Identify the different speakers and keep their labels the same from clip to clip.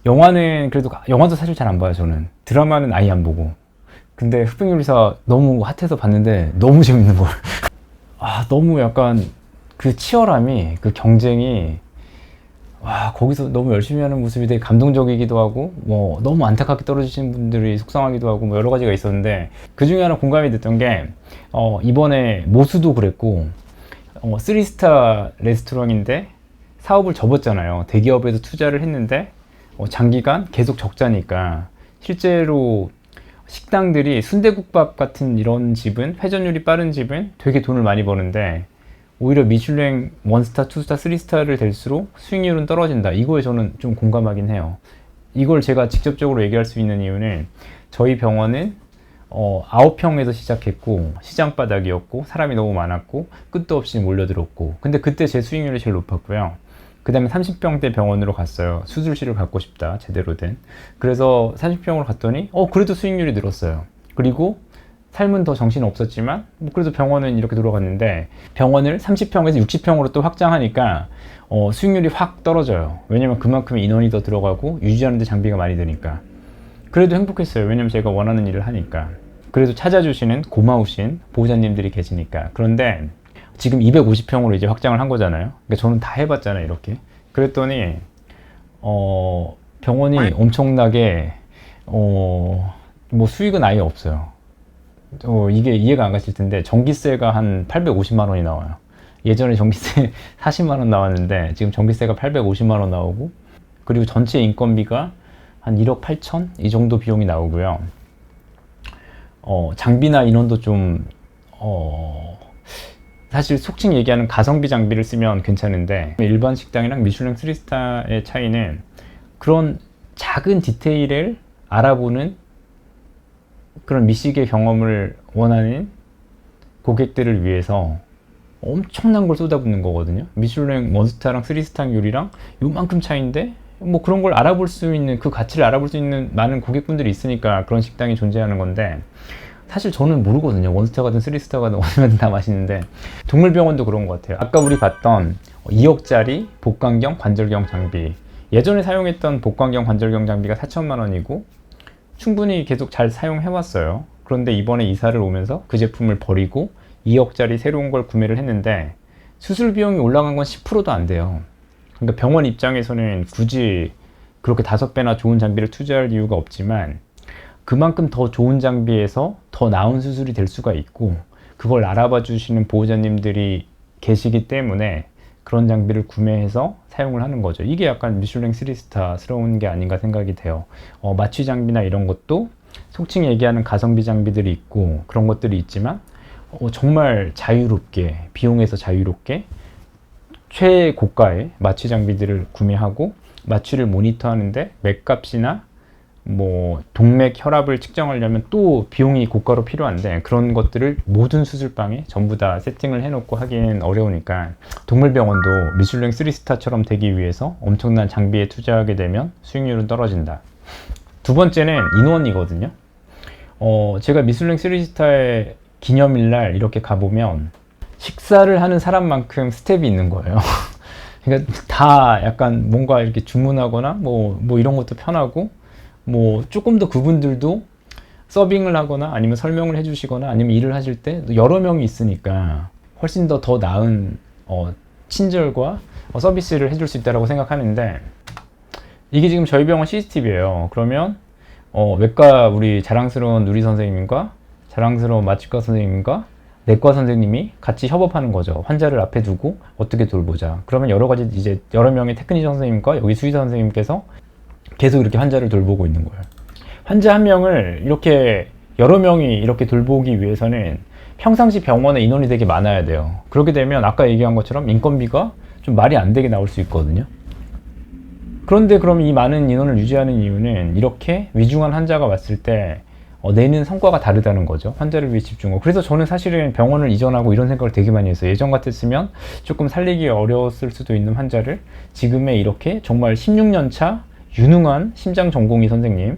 Speaker 1: 영화는 그래도, 영화도 사실 잘 안 봐요, 저는. 드라마는 아예 안 보고. 근데 흑백요리사 너무 핫해서 봤는데 너무 재밌는 걸. 아, 너무 약간 그 치열함이, 그 경쟁이, 와, 거기서 너무 열심히 하는 모습이 되게 감동적이기도 하고, 뭐, 너무 안타깝게 떨어지신 분들이 속상하기도 하고, 뭐, 여러 가지가 있었는데, 그 중에 하나 공감이 됐던 게, 이번에 모수도 그랬고, 3스타 레스토랑인데 사업을 접었잖아요. 대기업에도 투자를 했는데, 장기간 계속 적자니까, 실제로 식당들이 순대국밥 같은 이런 집은, 회전율이 빠른 집은 되게 돈을 많이 버는데, 오히려 미슐랭 원스타, 투스타, 쓰리스타를 될수록 수익률은 떨어진다. 이거에 저는 좀 공감하긴 해요. 이걸 제가 직접적으로 얘기할 수 있는 이유는 저희 병원은 9평에서 시작했고 시장 바닥이었고 사람이 너무 많았고 끝도 없이 몰려들었고, 근데 그때 제 수익률이 제일 높았고요. 그 다음에 30평대 병원으로 갔어요. 수술실을 갖고 싶다, 제대로 된. 그래서 30평으로 갔더니 그래도 수익률이 늘었어요. 그리고 삶은 더 정신 없었지만 뭐 그래도 병원은 이렇게 돌아갔는데, 병원을 30평에서 60평으로 또 확장하니까 수익률이 확 떨어져요. 왜냐면 그만큼 인원이 더 들어가고 유지하는 데 장비가 많이 드니까. 그래도 행복했어요. 왜냐면 제가 원하는 일을 하니까. 그래도 찾아주시는 고마우신 보호자님들이 계시니까. 그런데 지금 250평으로 이제 확장을 한 거잖아요. 그러니까 저는 다 해봤잖아요, 이렇게. 그랬더니 병원이 엄청나게 뭐 수익은 아예 없어요. 이게 이해가 안 가실 텐데, 전기세가 한 850만 원이 나와요. 예전에 전기세 40만 원 나왔는데 지금 전기세가 850만 원 나오고, 그리고 전체 인건비가 한 1억 8천? 이 정도 비용이 나오고요. 장비나 인원도 좀 사실 속칭 얘기하는 가성비 장비를 쓰면 괜찮은데, 일반 식당이랑 미슐랭 3스타의 차이는 그런 작은 디테일을 알아보는 그런 미식의 경험을 원하는 고객들을 위해서 엄청난 걸 쏟아붓는 거거든요. 미슐랭 원스타랑 3스타 요리랑 요만큼 차이인데 뭐 그런 걸 알아볼 수 있는, 그 가치를 알아볼 수 있는 많은 고객분들이 있으니까 그런 식당이 존재하는 건데, 사실 저는 모르거든요. 원스타가든 3스타가든 어디가든 다 맛있는데. 동물병원도 그런 것 같아요. 아까 우리 봤던 2억짜리 복강경 관절경 장비, 예전에 사용했던 복강경 관절경 장비가 4천만 원이고 충분히 계속 잘 사용해왔어요. 그런데 이번에 이사를 오면서 그 제품을 버리고 2억짜리 새로운 걸 구매를 했는데 수술 비용이 올라간 건 10%도 안 돼요. 그러니까 병원 입장에서는 굳이 그렇게 5배나 좋은 장비를 투자할 이유가 없지만, 그만큼 더 좋은 장비에서 더 나은 수술이 될 수가 있고, 그걸 알아봐 주시는 보호자님들이 계시기 때문에 그런 장비를 구매해서 사용을 하는 거죠. 이게 약간 미슐랭 3스타스러운 게 아닌가 생각이 돼요. 마취 장비나 이런 것도 속칭 얘기하는 가성비 장비들이 있고 그런 것들이 있지만, 정말 자유롭게, 비용에서 자유롭게 최고가의 마취 장비들을 구매하고 마취를 모니터하는데 맥값이나 뭐 동맥 혈압을 측정하려면 또 비용이 고가로 필요한데, 그런 것들을 모든 수술방에 전부 다 세팅을 해놓고 하기는 어려우니까 동물병원도 미슐랭 3스타처럼 되기 위해서 엄청난 장비에 투자하게 되면 수익률은 떨어진다. 두 번째는 인원이거든요. 제가 미슐랭 3스타의 기념일날 이렇게 가보면 식사를 하는 사람만큼 스텝이 있는 거예요. 그러니까 다 약간 뭔가 이렇게 주문하거나 뭐 이런 것도 편하고, 뭐 조금 더 그분들도 서빙을 하거나 아니면 설명을 해주시거나 아니면 일을 하실 때 여러 명이 있으니까 훨씬 더 나은 친절과 서비스를 해줄 수 있다고 생각하는데, 이게 지금 저희 병원 CCTV예요. 그러면 외과 우리 자랑스러운 누리 선생님과 자랑스러운 마취과 선생님과 내과 선생님이 같이 협업하는 거죠. 환자를 앞에 두고 어떻게 돌보자. 그러면 여러 가지 이제 여러 명의 테크니션 선생님과 여기 수의사 선생님께서 계속 이렇게 환자를 돌보고 있는 거예요. 환자 한 명을 이렇게 여러 명이 이렇게 돌보기 위해서는 평상시 병원에 인원이 되게 많아야 돼요. 그렇게 되면 아까 얘기한 것처럼 인건비가 좀 말이 안 되게 나올 수 있거든요. 그런데 그럼 이 많은 인원을 유지하는 이유는 이렇게 위중한 환자가 왔을 때 내는 성과가 다르다는 거죠. 환자를 위해 집중하고. 그래서 저는 사실은 병원을 이전하고 이런 생각을 되게 많이 했어요. 예전 같았으면 조금 살리기 어려웠을 수도 있는 환자를 지금의 이렇게 정말 16년 차 유능한 심장 전공의 선생님,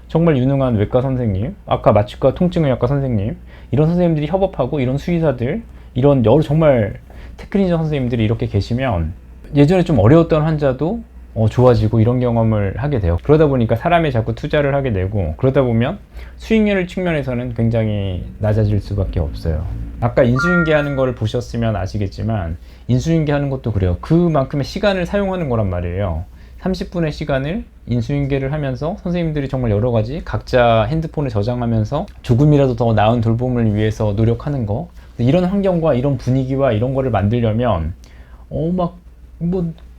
Speaker 1: 정말 유능한 외과 선생님, 아까 마취과 통증의학과 선생님, 이런 선생님들이 협업하고 이런 수의사들, 이런 여러 정말 테크니션 선생님들이 이렇게 계시면 예전에 좀 어려웠던 환자도 좋아지고 이런 경험을 하게 돼요. 그러다 보니까 사람에 자꾸 투자를 하게 되고, 그러다 보면 수익률 측면에서는 굉장히 낮아질 수밖에 없어요. 아까 인수인계 하는 거를 보셨으면 아시겠지만, 인수인계 하는 것도 그래요. 그만큼의 시간을 사용하는 거란 말이에요. 30분의 시간을 인수인계를 하면서 선생님들이 정말 여러 가지 각자 핸드폰에 저장하면서 조금이라도 더 나은 돌봄을 위해서 노력하는 거, 이런 환경과 이런 분위기와 이런 거를 만들려면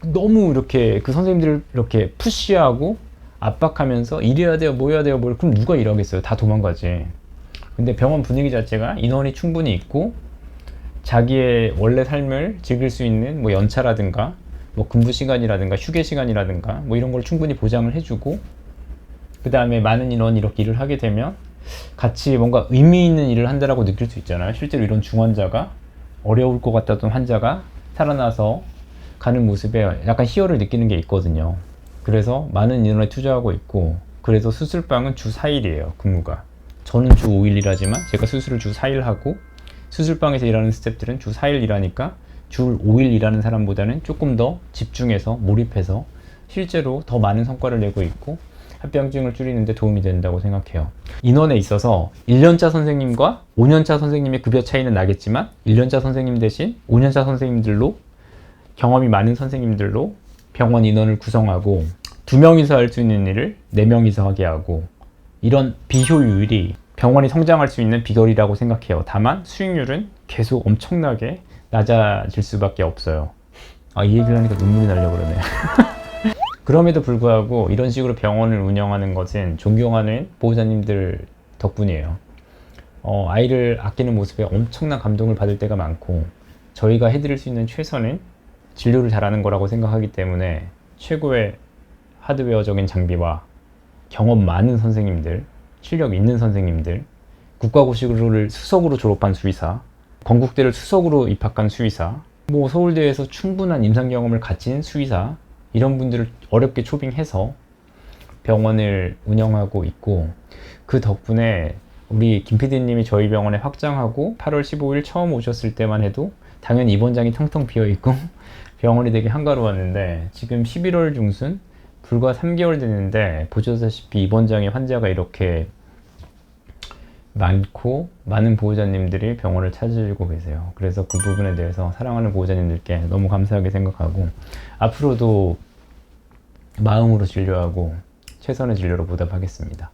Speaker 1: 너무 이렇게 그 선생님들을 이렇게 푸시하고 압박하면서 이래야 돼요, 뭐 해야 돼요, 그럼 누가 일하겠어요? 다 도망가지. 근데 병원 분위기 자체가 인원이 충분히 있고 자기의 원래 삶을 즐길 수 있는 뭐 연차라든가 뭐 근무 시간이라든가 휴게 시간이라든가 뭐 이런 걸 충분히 보장을 해주고, 그 다음에 많은 인원이 이렇게 일을 하게 되면 같이 뭔가 의미 있는 일을 한다라고 느낄 수 있잖아요. 실제로 이런 중환자가, 어려울 것 같았던 환자가 살아나서 가는 모습에 약간 희열을 느끼는 게 있거든요. 그래서 많은 인원에 투자하고 있고, 그래서 수술방은 주 4일이에요 근무가. 저는 주 5일 일하지만 제가 수술을 주 4일 하고, 수술방에서 일하는 스태프들은 주 4일 일하니까 주 5일 일하는 사람보다는 조금 더 집중해서 몰입해서 실제로 더 많은 성과를 내고 있고 합병증을 줄이는 데 도움이 된다고 생각해요. 인원에 있어서 1년차 선생님과 5년차 선생님의 급여 차이는 나겠지만 1년차 선생님 대신 5년차 선생님들로, 경험이 많은 선생님들로 병원 인원을 구성하고 2명이서 할 수 있는 일을 4명이서 하게 하고, 이런 비효율이 병원이 성장할 수 있는 비결이라고 생각해요. 다만 수익률은 계속 엄청나게 낮아질 수밖에 없어요. 이 얘기를 하니까 눈물이 나려고 그러네. 그럼에도 불구하고 이런 식으로 병원을 운영하는 것은 존경하는 보호자님들 덕분이에요. 아이를 아끼는 모습에 엄청난 감동을 받을 때가 많고, 저희가 해드릴 수 있는 최선은 진료를 잘하는 거라고 생각하기 때문에 최고의 하드웨어적인 장비와 경험 많은 선생님들, 실력 있는 선생님들, 국가고시를 수석으로 졸업한 수의사, 건국대를 수석으로 입학한 수의사, 뭐 서울대에서 충분한 임상 경험을 가진 수의사, 이런 분들을 어렵게 초빙해서 병원을 운영하고 있고, 그 덕분에 우리 김 PD님이 저희 병원에 확장하고 8월 15일 처음 오셨을 때만 해도 당연히 입원장이 텅텅 비어있고 병원이 되게 한가로웠는데, 지금 11월 중순 불과 3개월 됐는데 보셨다시피 입원장에 환자가 이렇게 많고 많은 보호자님들이 병원을 찾으시고 계세요. 그래서 그 부분에 대해서 사랑하는 보호자님들께 너무 감사하게 생각하고, 앞으로도 마음으로 진료하고 최선의 진료로 보답하겠습니다.